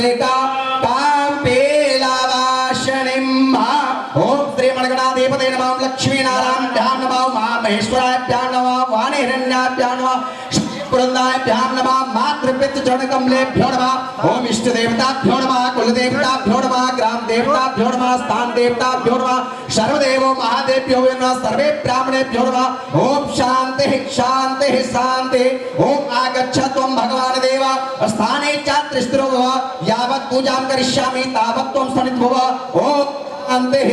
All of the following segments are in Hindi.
कामरेका ओम श्री मणगणाधिपते नमः लक्ष्मीनारायणाभ्यां नमः महामहेश्वराभ्यां नमः वाणिहिरण्याभ्यां नमः पुरंदाभ्यां नमः मातृपितृचरणकमलेभ्यो नमः ओम इष्ट देवताभ्यो नमः कुल देवताभ्यो नमः ग्राम देवताभ्यो नमः स्थान देवताभ्यो नमः सर्वदेवो महादेव्यो नमः सर्वे ब्राह्मणेभ्यो नमः ओम शांति शांति शांति ओम आगच्छ त्वं भगवान देव स्थाने च त्रिस्थिरो भव यावत् पूजां करिष्यामि तावत् त्वं स्थितो भव ओम शांति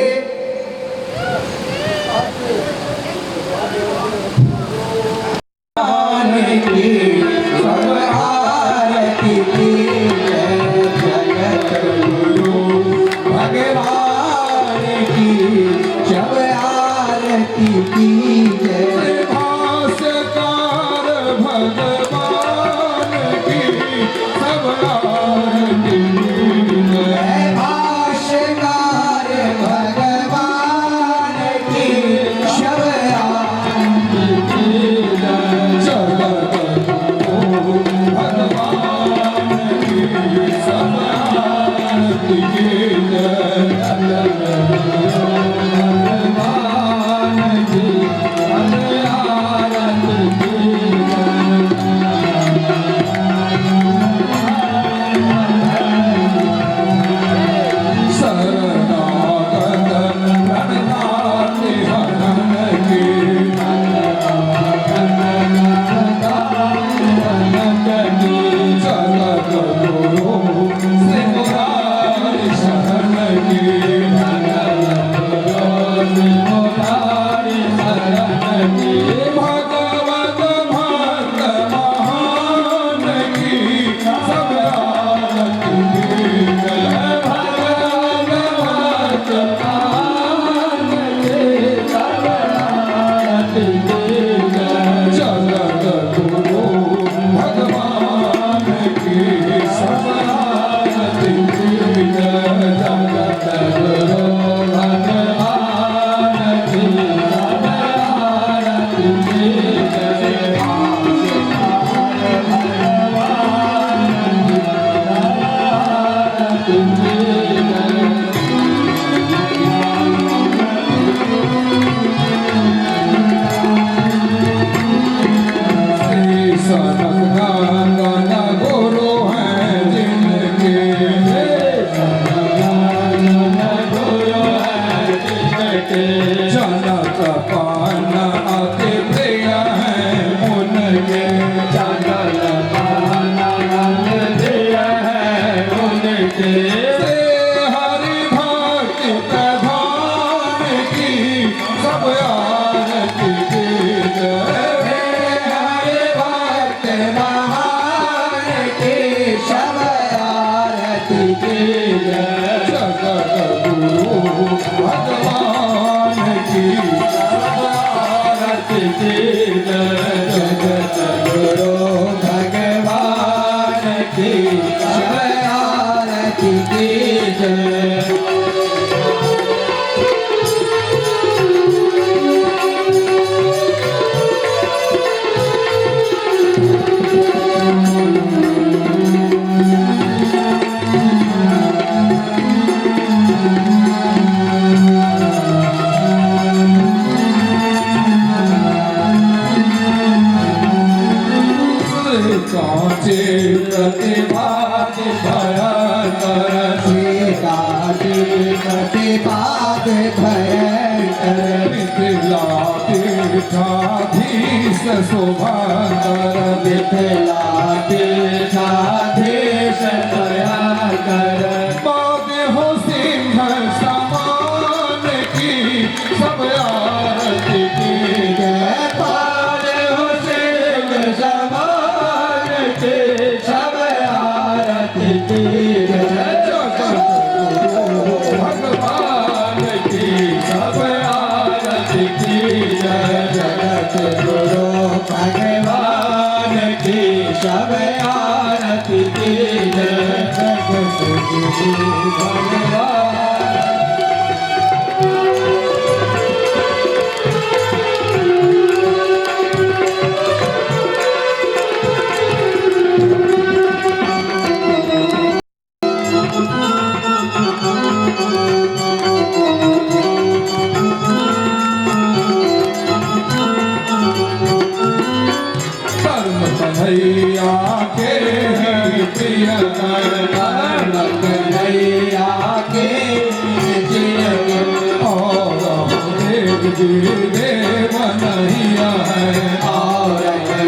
देव नैया है और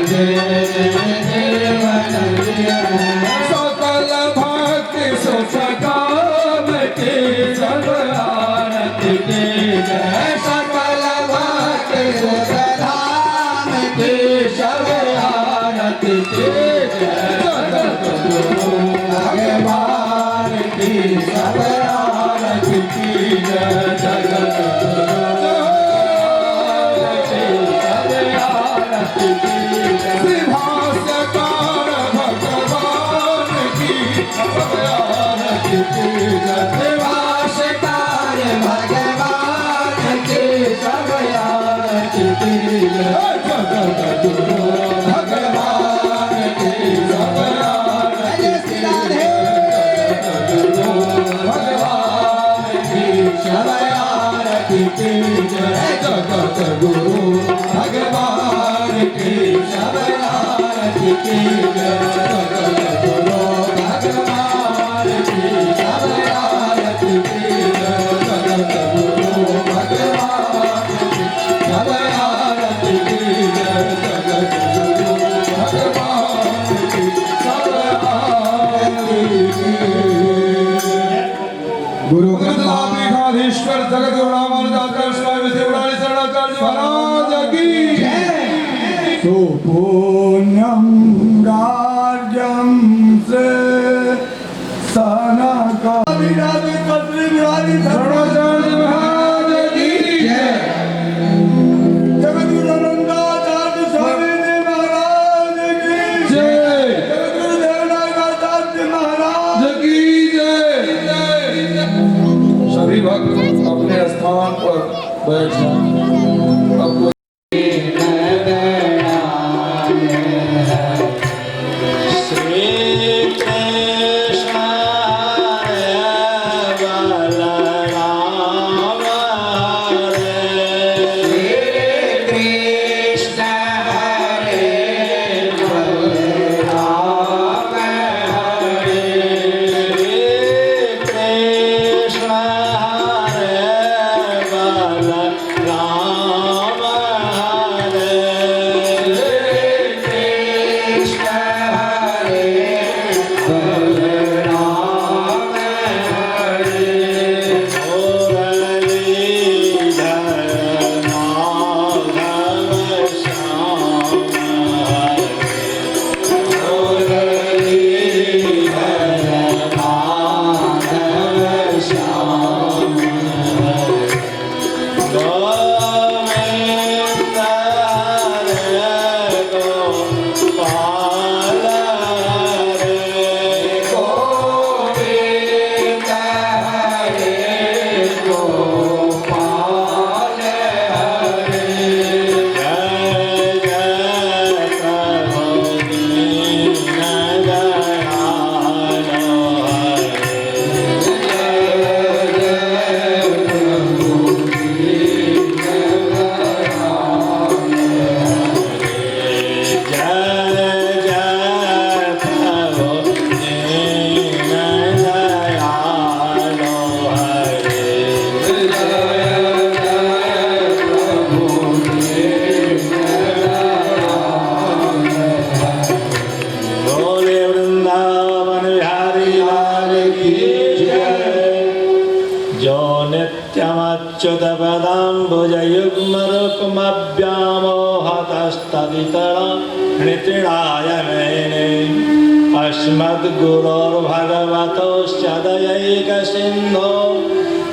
देव नैया है सकल भक्ति सुख काम की सब आरती की जय सकल भक्ति सुख धाम की सब आरती की जय जगत गुरु भगवान की सब आरती की जय जगत गुरु आरती की जय भाष्यकार भगवान की सब आरती की जय भाष्यकार भगवान की सब आरती की जय जगत गुरु भगवान की सब आरती जय श्री राधे गुरु भगवान की सब आरती की जय जगत गुरु भगवान की सब आरती की जय जगत गुरु भगवान की सब आरती की जय जगत गुरु भगवान की सब आरती की जय जगत गुरु भगवान की सब आरती की गुरु पीठाधीश्वर जगत गुरु रामानुजाचार्य स्वामी देवराली शरणाचार्य महाराज की सुपुण्यं राज्यं से सनकादिरादि कद्रिविहारी शरणाचार्य महाराज की जगद्गुरु नंदाचार्य स्वामी जी महाराज की जय जगद्गुरु देवनाथाचार्य महाराज की जय सभी भक्त अपने स्थान पर बैठ जाएं अब नित्याय मेने अस्मद्गुरोर्भगवतोश्च दयैकसिन्धो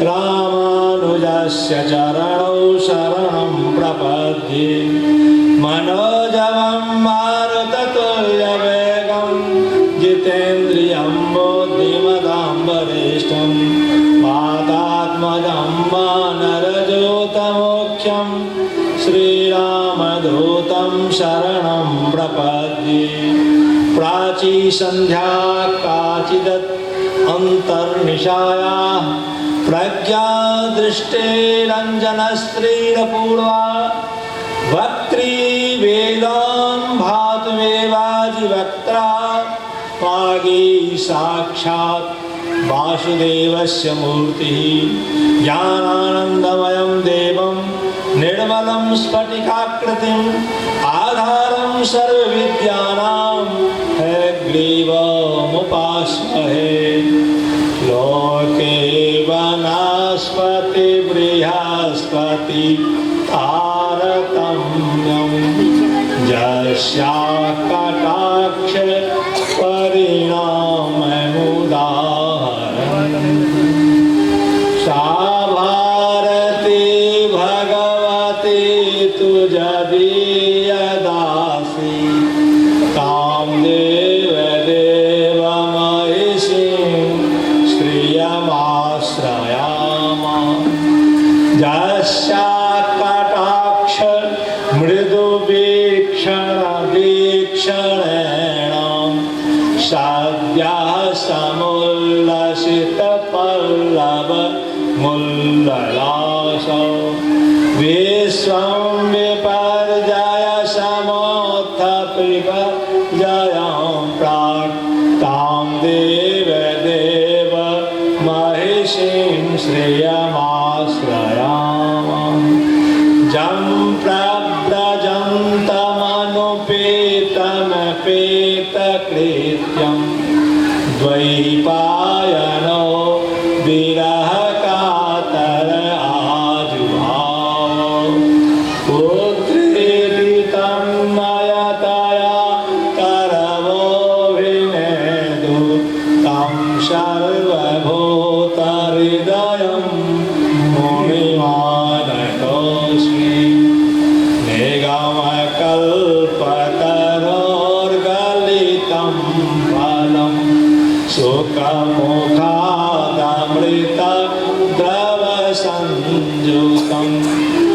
रामानुजस्य चरणौ शरणं प्रपद्ये मनोजवं मारुततुल्यवेगं जितेन्द्रियं बुद्धिमतां वरिष्ठं वातात्मजं वानरजोतमोक्षं श्रीरामदूतं शरणं प्रपद्ये प्राची सन्ध्या काचिदत् अन्तर्निशायाः प्रज्ञादृष्टेरञ्जनस्त्रीरपूर्वा वक्त्रीवेदां भातुमेवाजिवक्त्रा पागी साक्षात् वासुदेवस्य मूर्तिः ज्ञानानन्दमयं देवं निर्मलं स्फटिकाकृतिम् आधारं सर्वविद्यानां हयग्रीवमुपास्महे लोके वनस्पति बृहस्पति तारतम्यं यस्याकटाक्ष परिणाममुदाहरन् सा भारती भगवती तुजदीयदासी तां देवदेवमहिषीं श्रियमाश्रयामः यस्याकटाक्ष मृदुवीक्षणेण सद्यः समुल्लसितपल्लवमुल्ललासौ विश्वं विपर्जय समोत्थपिपर्जयं प्राक् तां देवदेव महिषीं श्रियमाश्रयामः जं प्रव्रजन्तमनुपेतमपेतकृत्यं द्वैपायनो विरहकातर आजुभावो पुत्रेति तन्मयतया करवोऽभिनेदु तं सर्वभूतहृदयं मुनिमानतोऽस्मि निगमकल्पतरोर्गलितं फलं सुखमुखादमृतद्रवसंयुतं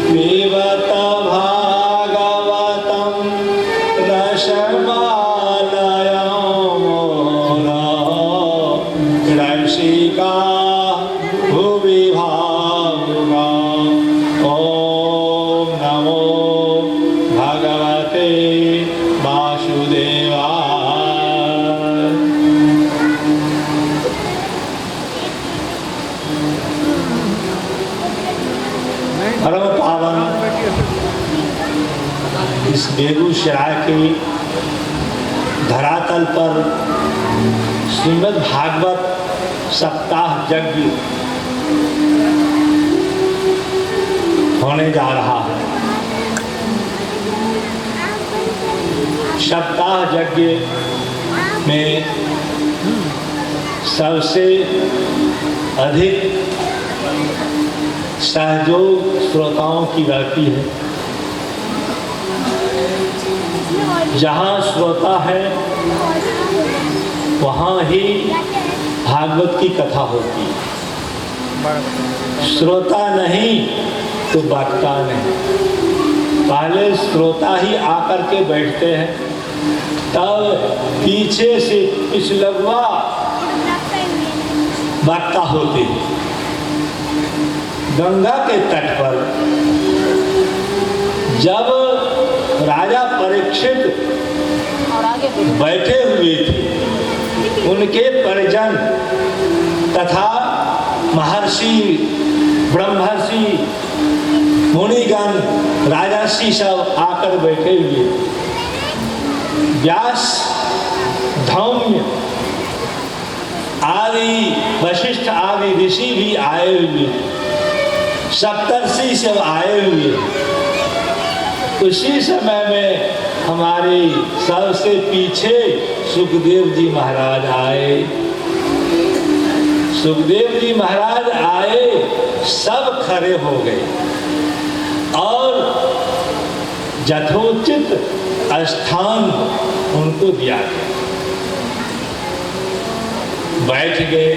पिबत भागवतं रसमालयं रसिका भुवि भावुका ॐ नमो भगवते वासुदेवाय। परम पावन इस बेगूसराय के धरातल पर श्रीमद् भागवत सप्ताह यज्ञ होने जा रहा है। सप्ताह यज्ञ में सबसे अधिक सहयोग श्रोताओं की रहती है। जहाँ श्रोता है वहाँ ही भागवत की कथा होती है। श्रोता नहीं तो वक्ता नहीं। पहले श्रोता ही आकर के बैठते हैं, तब पीछे से पिछलवा वक्ता होते हैं। गंगा के तट पर जब राजा परीक्षित बैठे हुए थे, उनके परिजन तथा महर्षि ब्रह्मर्षि मुनिगण राजर्षि सब आकर बैठे हुए। व्यास धौम्य आदि वशिष्ठ आदि ऋषि भी आए हुए, सप्तर्षि सब आए हुए। उसी समय में हमारे सबसे पीछे सुखदेव जी महाराज आए। सुखदेव जी महाराज आए, सब खड़े हो गए और यथोचित स्थान उनको दिया गया। बैठ गए।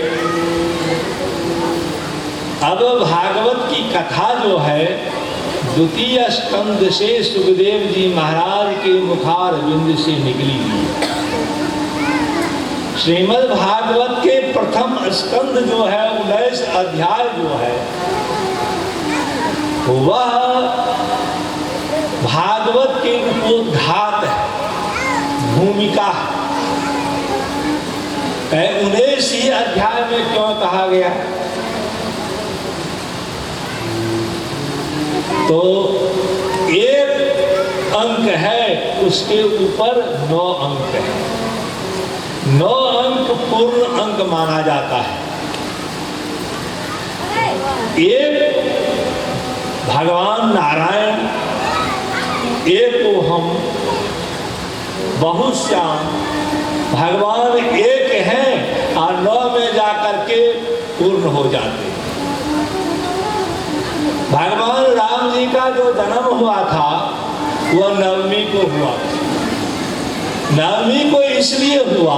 अब भागवत की कथा जो है द्वितीय स्कंद से सुखदेव जी महाराज के मुखारविंद से निकली हुई। श्रीमद् भागवत के प्रथम स्कंद जो है 19 अध्याय जो है वह भागवत के उपोद्घात है, भूमिका है। 19 ही अध्याय में क्यों कहा गया? तो उसके ऊपर 9 अंक है। 9 अंक पूर्ण अंक माना जाता है। एक भगवान नारायण, एक को हम बहुत श्याम, भगवान एक हैं और 9 में जाकर के पूर्ण हो जाते हैं। भगवान राम जी का जो जन्म हुआ था वह 9वीं को हुआ। 9वीं को इसलिए हुआ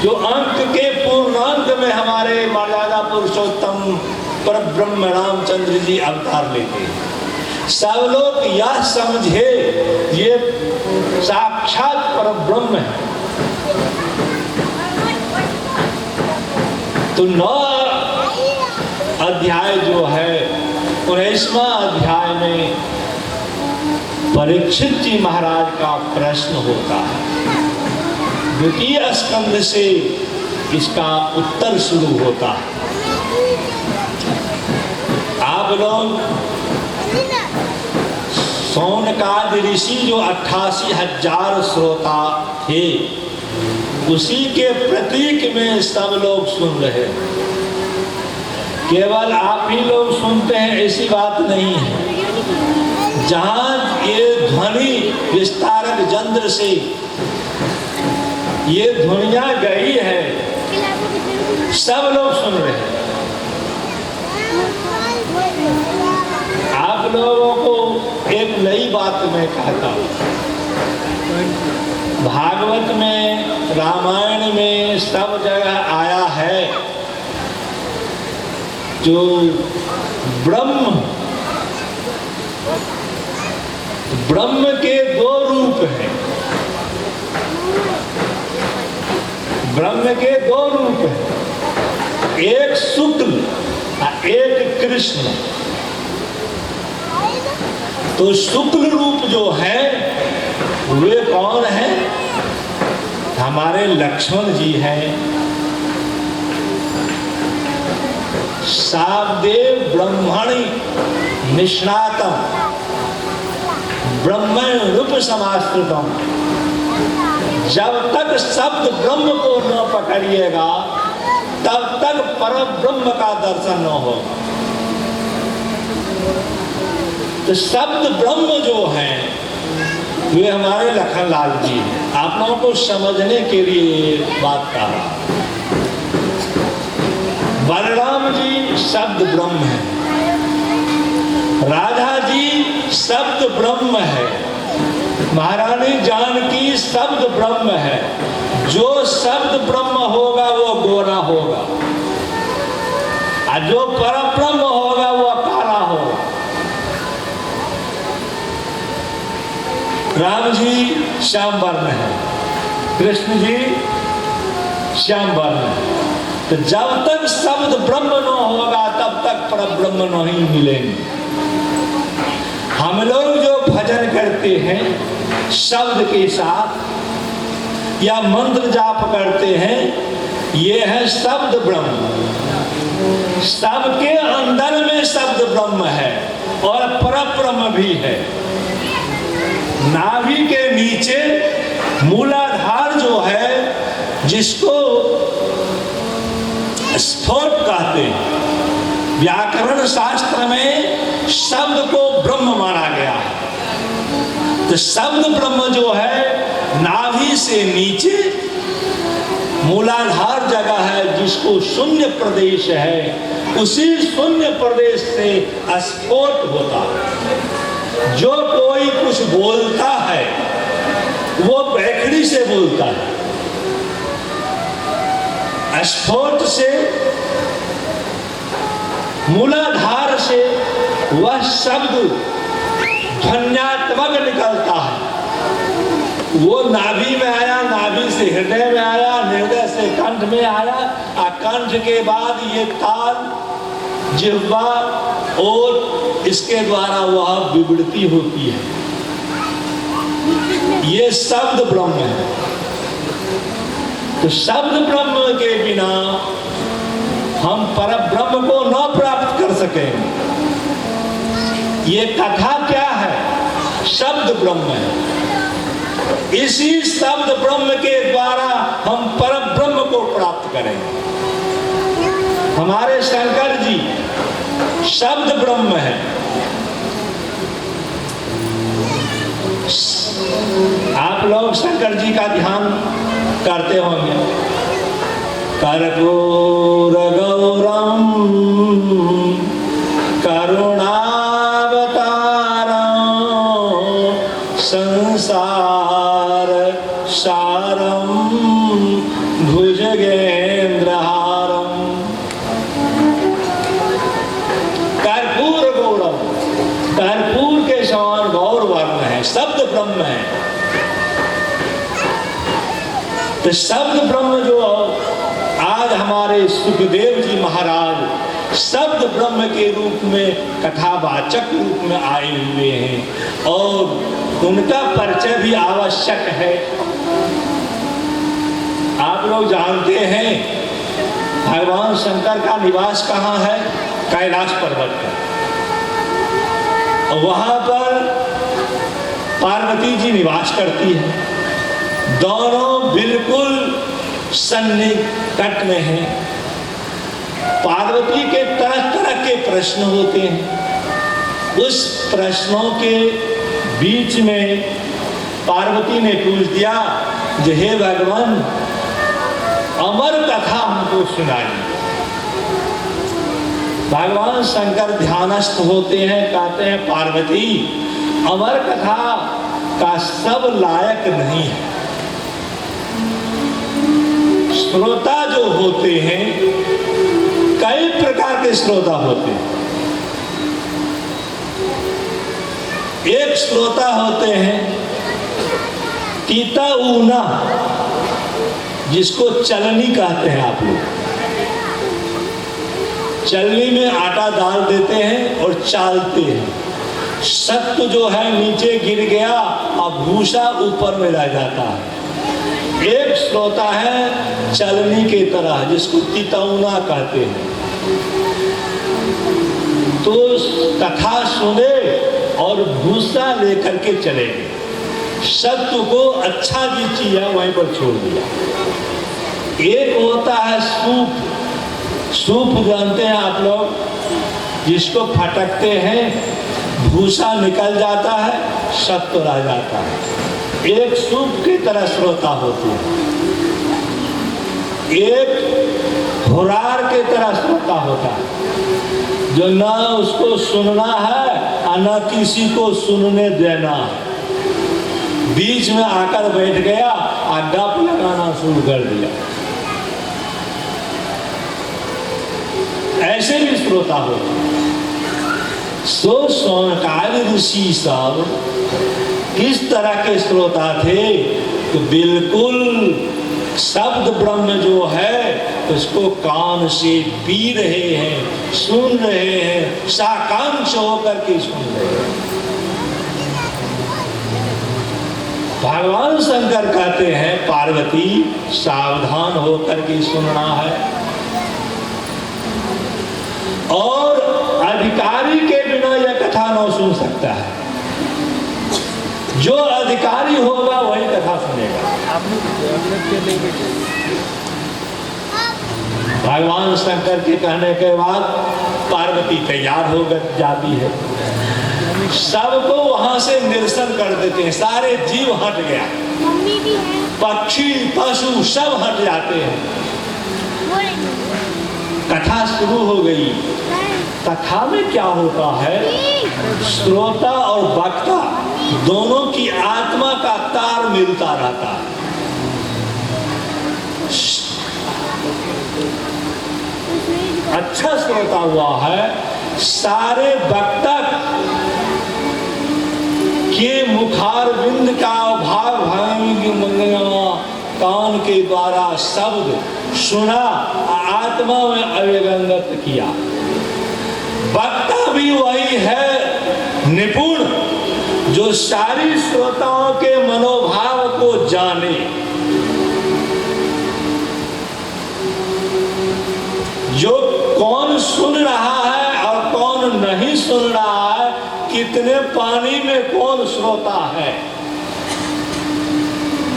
जो अंक के पूर्णांक में हमारे मर्यादा पुरुषोत्तम परब्रह्म रामचंद्र जी अवतार लेते हैं। सब लोग यह समझे ये साक्षात परब्रह्म है। तो 9 अध्याय जो है, 19वां अध्याय में परीक्षित जी महाराज का प्रश्न होता है। द्वितीय स्कंध से इसका उत्तर शुरू होता है। आप लोग सौनकादि ऋषि जो 88,000 श्रोता थे, उसी के प्रतीक में सब लोग सुन रहे हैं। केवल आप ही लोग सुनते हैं ऐसी बात नहीं है। जहां ये ध्वनि विस्तारक यंत्र से ये ध्वनियां गई है, सब लोग सुन रहे हैं। आप लोगों को एक नई बात मैं कहता हूं। भागवत में, रामायण में सब जगह आया है जो ब्रह्म के 2 रूप हैं। ब्रह्म के 2 रूप हैं, एक शुक्ल और एक कृष्ण। तो शुक्ल रूप जो है वे कौन है? हमारे लक्ष्मण जी हैं। सावदेव ब्रह्मणि निष्णातम ब्रह्मण रूप समाश्रितम। जब तक शब्द ब्रह्म को न पकड़िएगा तब तक परम ब्रह्म का दर्शन न होगा। तो शब्द ब्रह्म जो है वे हमारे लखनलाल जी हैं। आप लोगों को समझने के लिए बात कहा। बलराम जी शब्द ब्रह्म है, राधा जी शब्द ब्रह्म है, महारानी जानकी शब्द ब्रह्म है। जो शब्द ब्रह्म होगा वो गोरा होगा और जो परब्रह्म होगा वो काला होगा। राम जी श्याम वर्ण है, कृष्ण जी श्याम वर्ण है। तो जब तक शब्द ब्रह्म न होगा तब तक परब्रह्म नहीं मिलेंगे। हम लोग जो भजन करते हैं शब्द के साथ या मंत्र जाप करते हैं, ये है शब्द ब्रह्म। सबके अंदर में शब्द ब्रह्म है और परब्रह्म भी है। नाभि के नीचे मूलाधार जो है, जिसको स्फोट कहते हैं, व्याकरण शास्त्र में शब्द को ब्रह्म माना गया है। तो शब्द ब्रह्म जो है नाभि से नीचे मूलाधार जगह है, जिसको शून्य प्रदेश है, उसी शून्य प्रदेश से स्फोट होता है। जो कोई कुछ बोलता है वो बैखड़ी से बोलता है। स्फोट से, मूलाधार से वह शब्द ध्वन्यात्मक निकलता है। वो नाभि में आया, नाभि से हृदय में आया, हृदय से कंठ में आया, और कंठ के बाद ये ताल, जिह्वा और इसके द्वारा वह विवृति होती है। ये शब्द ब्रह्म है। तो शब्द ब्रह्म के बिना हम परब्रह्म को न प्राप्त कर सकेंगे। ये कथा क्या है? शब्द ब्रह्म है। इसी शब्द ब्रह्म के द्वारा हम परम ब्रह्म को प्राप्त करेंगे। हमारे शंकर जी शब्द ब्रह्म है। आप लोग शंकर जी का ध्यान करते होंगे। कर्पूर गौरम करुणावतारम संसार सारम भुजगेंद्रहारम। कर्पूर गौरम, कर्पूर के समान गौर वर्ण है, शब्द ब्रह्म है। तो शब्द ब्रह्म जो आज हमारे सुखदेव जी महाराज शब्द ब्रह्म के रूप में कथावाचक रूप में आए हुए हैं और उनका परिचय भी आवश्यक है। आप लोग जानते हैं भगवान शंकर का निवास कहाँ है? कैलाश पर्वत पर। वहां पर पार्वती जी निवास करती है। दोनों बिल्कुल सन्निकट में हैं। पार्वती के तरह तरह के प्रश्न होते हैं। उस प्रश्नों के बीच में पार्वती ने पूछ दिया, हे भगवान अमर कथा हमको सुनाइए। भगवान शंकर ध्यानस्थ होते हैं, कहते हैं पार्वती अमर कथा का सब लायक नहीं है। श्रोता जो होते हैं कई प्रकार के श्रोता होते हैं। एक श्रोता होते हैं तीता ऊना, जिसको चलनी कहते हैं। आप लोग चलनी में आटा डाल देते हैं और चालते हैं। सत्व जो है नीचे गिर गया और भूसा ऊपर में रह जाता है। एक श्रोता है चलनी के तरह, जिसको तितौना कहते हैं। तो कथा सुने और भूसा लेकर के चले गए। सत्व को अच्छा जी चीज है वहीं पर छोड़ दिया। एक होता है सूप। सूप जानते हैं आप लोग, जिसको फटकते हैं भूसा निकल जाता है, सत्व रह जाता है। एक सूप की तरह श्रोता होती है। एक हुरार के तरह श्रोता होता है, जो ना उसको सुनना है और न किसी को सुनने देना है। बीच में आकर बैठ गया और गप लगाना शुरू कर दिया। ऐसे भी श्रोता होते हैं। सो सोनकाल ऋषि सब किस तरह के श्रोता थे? तो बिल्कुल शब्द ब्रह्म जो है उसको कान से पी रहे हैं, सुन रहे हैं, साकांक्ष होकर के सुन रहे हैं। भगवान शंकर कहते हैं पार्वती सावधान होकर के सुनना है। और अधिकारी के बिना यह कथा न सुन सकता है। जो अधिकारी होगा वही कथा सुनेगा। भगवान शंकर के कहने के बाद पार्वती तैयार हो जाती है। सबको वहां से निरसन कर देते हैं। सारे जीव हट गया, पक्षी पशु सब हट जाते हैं। कथा शुरू हो गई। कथा में क्या होता है? श्रोता और वक्ता दोनों की आत्मा का तार मिलता रहता है। अच्छा श्रोता हुआ है। सारे वक्ता के मुखारविंद का भाग कान के द्वारा शब्द सुना, आत्मा में अभिव्यंगत किया। वक्ता भी वही है निपुण, जो सारी श्रोताओं के मनोभाव को जाने, जो कौन सुन रहा है और कौन नहीं सुन रहा है, कितने पानी में कौन श्रोता है।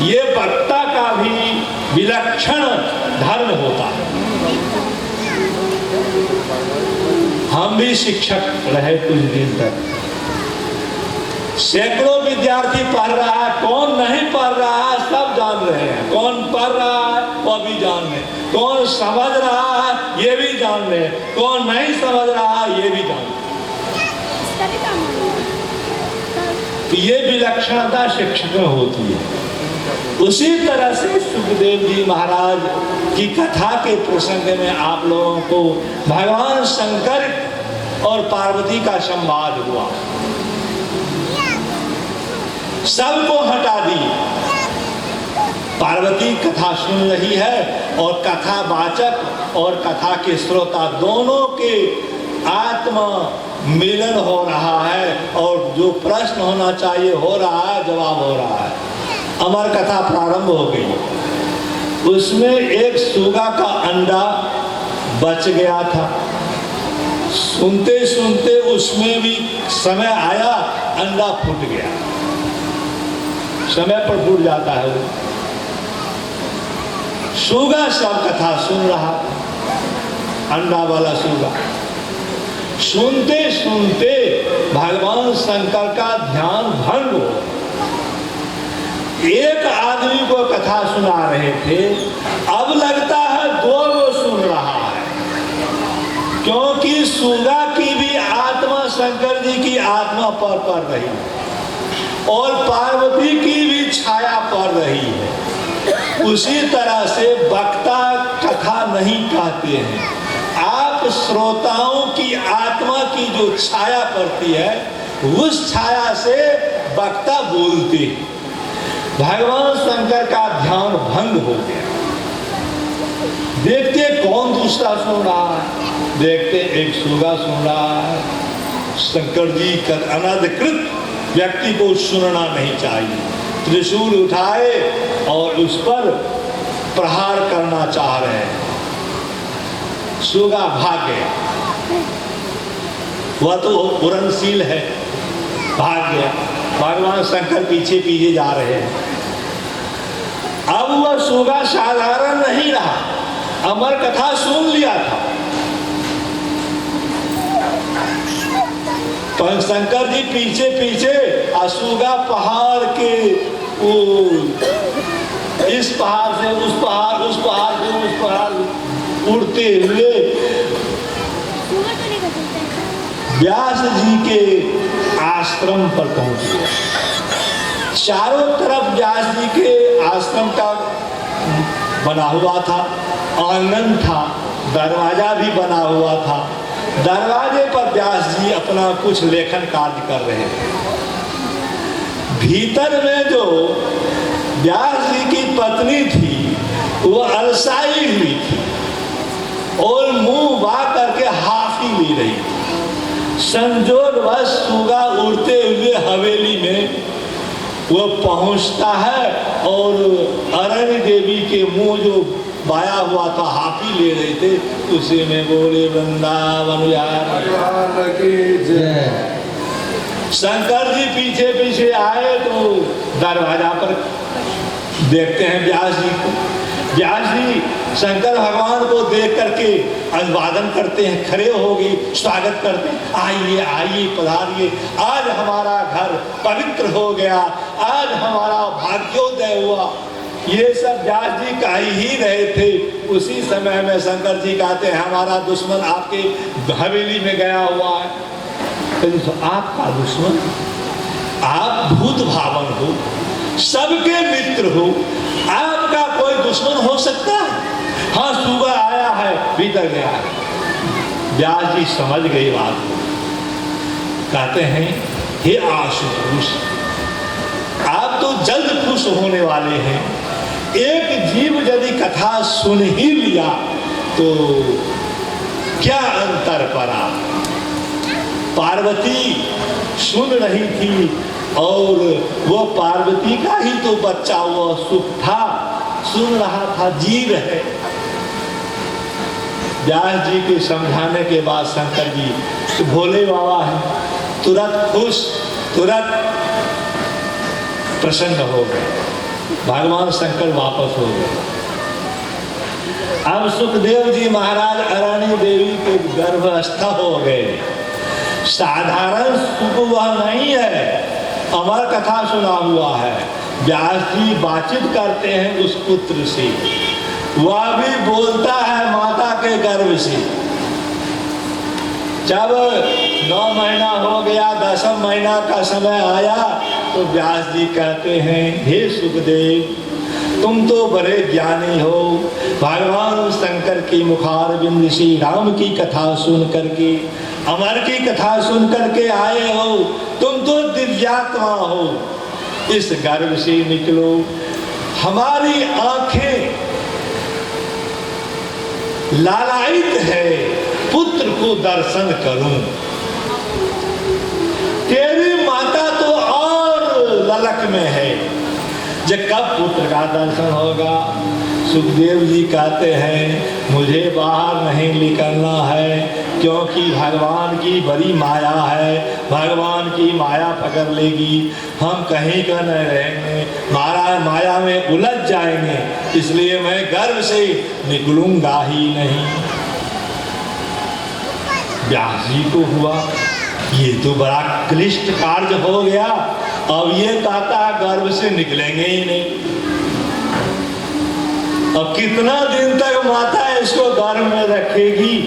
ये वक्ता का भी विलक्षण धर्म होता है। हम भी शिक्षक रहे कुछ दिन तक, सैकड़ों विद्यार्थी पढ़ रहा है, कौन नहीं पढ़ रहा है सब जान रहे हैं, कौन पढ़ रहा है वो भी जान रहे हैं, कौन समझ रहा है ये भी जान रहे हैं, कौन नहीं समझ रहा है ये भी जान रहे हैं। तो ये विलक्षणता शिक्षक में होती है। उसी तरह से सुखदेव जी महाराज की कथा के प्रसंग में आप लोगों को भगवान शंकर और पार्वती का संवाद हुआ, सबको हटा दी। पार्वती कथा सुन रही है और कथावाचक और कथा के श्रोता दोनों के आत्मा मिलन हो रहा है और जो प्रश्न होना चाहिए हो रहा है, जवाब हो रहा है। अमर कथा प्रारंभ हो गई। उसमें एक सुगा का अंडा बच गया था। सुनते सुनते उसमें भी समय आया, अंडा फूट गया। समय पर फूट जाता है वो। सुगा सब कथा सुन रहा, अंडा वाला सुगा। सुनते सुनते भगवान शंकर का ध्यान भंग हो। एक आदमी को कथा सुना रहे थे, अब लगता है दो को सुन रहा है, क्योंकि सुगा की भी आत्मा शंकर जी की आत्मा पर पड़ रही है और पार्वती की भी छाया पड़ रही है। उसी तरह से वक्ता कथा नहीं कहते हैं, आप श्रोताओं की आत्मा की जो छाया पड़ती है उस छाया से वक्ता बोलते हैं। भगवान शंकर का ध्यान भंग हो गया। देखते कौन दूसरा सुन रहा है, देखते एक सुगा सुन रहा है। शंकर जी का अनधिकृत व्यक्ति को सुनना नहीं चाहिए। त्रिशूल उठाए और उस पर प्रहार करना चाह रहे हैं। सुगा भाग गया, वह तो उड़नशील है, भाग गया। भगवान शंकर पीछे पीछे जा रहे हैं। अब वह सुगा साधारण नहीं रहा, अमर कथा सुन लिया था। तो शंकर जी पीछे पीछे असुगा पहाड़ के इस पहाड़ से उस पहाड़, उस पहाड़ से उस पहाड़ उड़ते हुए व्यास जी के आश्रम पर पहुंच गए। चारों तरफ व्यास जी के आश्रम का बना हुआ था, आंगन था, दरवाजा भी बना हुआ था। दरवाजे पर व्यास जी अपना कुछ लेखन कार्य कर रहे थे। भीतर में जो व्यास जी की पत्नी थी वो अलसाई हुई थी और मुंह बा करके हाफी ले रही थी। संजोगवश सुगा उड़ते हुए हवेली में वो पहुंचता है और अरण्य देवी के मुंह जो बाया हुआ था, हाफी ले रहे थे, उसी में बोले वृंदावन यार की जय। शंकर जी पीछे पीछे आए तो दरवाजा पर देखते हैं व्यास जी को। व्यास जी शंकर भगवान को देख करके अभिवादन करते हैं, खड़े हो गए, स्वागत करते हैं, आइए आइए पधारिए, आज हमारा घर पवित्र हो गया, आज हमारा भाग्योदय हुआ। ये सब व्यास जी कह ही रहे थे। उसी समय में शंकर जी कहते हैं हमारा दुश्मन आपके हवेली में गया हुआ है। तो आपका दुश्मन, आप भूत भावन हो, सबके मित्र हो, आपका कोई दुश्मन हो सकता है? हाँ, सुबह आया है, भीतर गया है। व्यास जी समझ गई बात। कहते हैं हे आशुतोष, आप तो जल्द खुश होने वाले हैं। एक जीव यदि कथा सुन ही लिया तो क्या अंतर पड़ा। पार्वती सुन रही थी और वो पार्वती का ही तो बच्चा हुआ सुख था, सुन रहा था, जीव है। व्यास जी के समझाने के बाद शंकर जी तो भोले बाबा है, तुरंत खुश, तुरंत प्रसन्न हो गए। भगवान शंकर वापस हो गए। अब सुखदेव जी महाराज अरण्य देवी के गर्भस्थ हो गए। साधारण सुख वह नहीं है, अमर कथा सुना हुआ है। व्यास जी बातचीत करते हैं उस पुत्र से, वह भी बोलता है माता के गर्भ से। जब 9 महीना हो गया, 10वां महीना का समय आया, तो व्यास जी कहते हैं, हे सुखदेव, तुम तो बड़े ज्ञानी हो, भगवान शंकर की मुखारबिंद श्री राम की कथा सुन करके, अमर की कथा सुन करके आए हो, तुम तो दिव्यात्मा हो, इस गर्भ से निकलो, हमारी आंखें लालायित है, पुत्र को दर्शन करूं। तेरी माता तो और ललक में है, जब कब पुत्र का दर्शन होगा। सुखदेव जी कहते हैं, मुझे बाहर नहीं निकलना है, क्योंकि भगवान की बड़ी माया है, भगवान की माया पकड़ लेगी, हम कहीं का न रहेंगे, माया में उलझ जाएंगे, इसलिए मैं गर्भ से निकलूंगा ही नहीं। व्यास जी को हुआ ये तो बड़ा क्लिष्ट कार्य हो गया, अब ये कहता गर्भ से निकलेंगे ही नहीं। अब कितना दिन तक माता इसको गर्भ में रखेगी।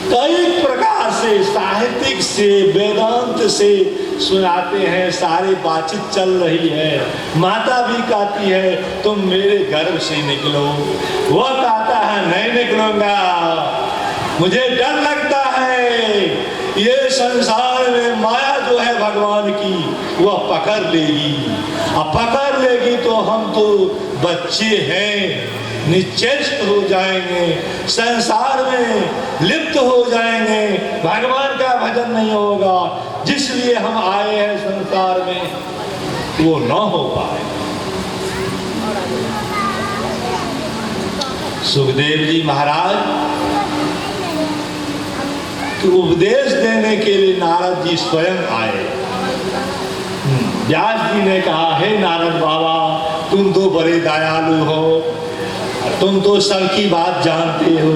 कई प्रकार से साहित्यिक से वेदांत से सुनाते हैं, सारी बातचीत चल रही है। माता भी कहती है तुम मेरे गर्भ से निकलो, वह कहता है नहीं निकलूंगा, मुझे डर लगता है ये संसार में माया जो है भगवान की वह पकड़ लेगी, अब पकड़ लेगी तो हम तो बच्चे हैं, निश्चेष्ट हो जाएंगे, संसार में लिप्त हो जाएंगे, भगवान का भजन नहीं होगा, जिसलिए हम आए हैं संसार में वो न हो पाए। सुखदेव जी महाराज उपदेश देने के लिए नारद जी स्वयं आए। व्यास जी ने कहा, हे नारद बाबा, तुम तो बड़े दयालु हो, तुम तो सबकी बात जानते हो,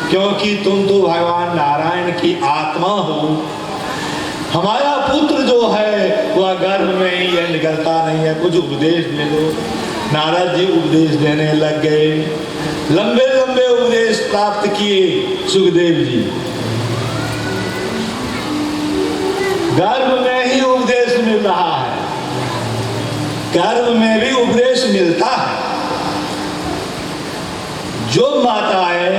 क्योंकि तुम तो भगवान नारायण की आत्मा हो। हमारा पुत्र जो है वह गर्भ में ही है, निकलता नहीं है, कुछ उपदेश दे दो। नारद जी उपदेश देने लग गए, लंबे लंबे उपदेश प्राप्त किए सुखदेव जी। गर्भ में ही उपदेश मिल रहा है, गर्भ में भी उपदेश मिलता है। जो माताएं